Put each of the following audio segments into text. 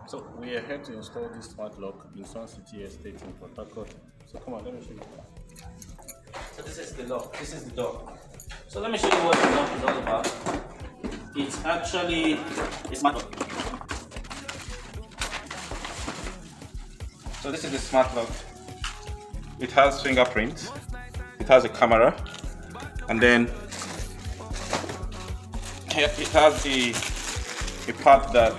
So we are here to install this smart lock in Suncity estate in Port Harcourt. So come on, let me show you. So this is the lock, this is the door. So let me show you what the lock is all about. It's actually a smart lock. So this is the smart lock. It has fingerprints, it has a camera, and then it has a part that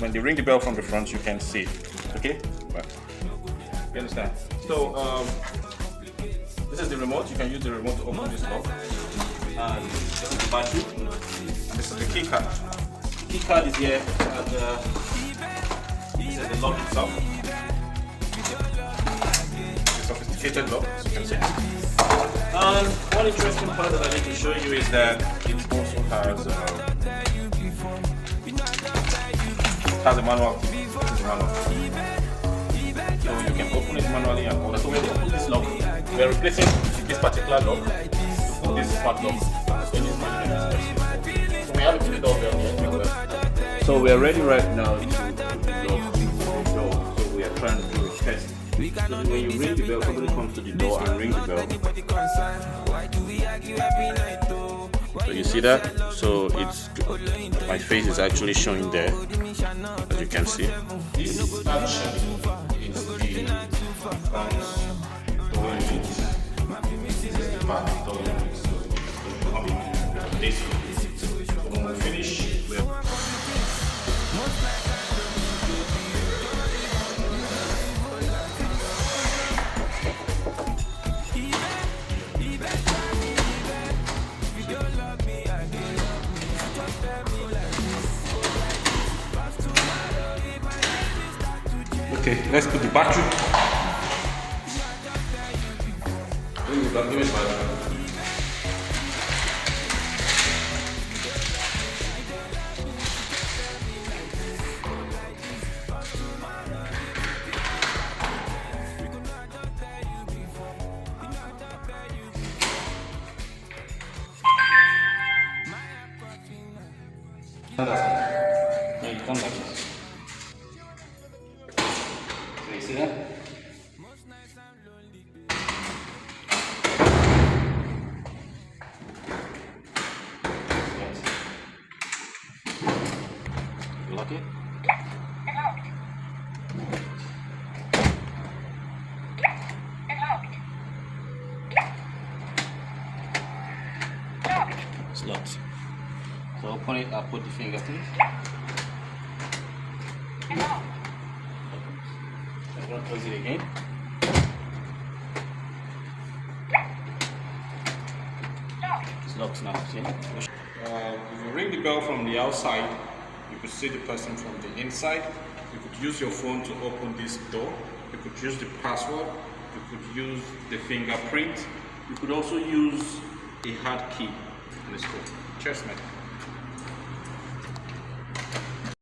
when they ring the bell from the front, you can see it. Okay? Right. You understand? So this is the remote. You can use the remote to open this lock. And this is the battery. And this is the key card. The key card is here, and this is the lock itself. It's a sophisticated lock, as you can see. And one interesting part that I need to show you is that it also has a manual. This is the manual. So you can open it manually and order. So we're going to put this lock. We're replacing this particular lock to put this smart lock. So we have it in the doorbell here. So we are ready right now to lock the door. So we are trying to do a test. So when you ring the bell, somebody comes to the door and ring the bell. So you see that? So it's my face is actually showing there, as you can see. This is actually the front door unit. This is the back door unit. So it's going to come in this way. So when we finish, okay, let's put the battery. Give me battery. Yeah, you come like this. You see that? You lock it? It's locked. So open it, I'll put the fingerprint. I'm going to close it again. It's locked now, see? If you ring the bell from the outside, you could see the person from the inside. You could use your phone to open this door. You could use the password. You could use the fingerprint. You could also use a hard key in this code. Cheers, man.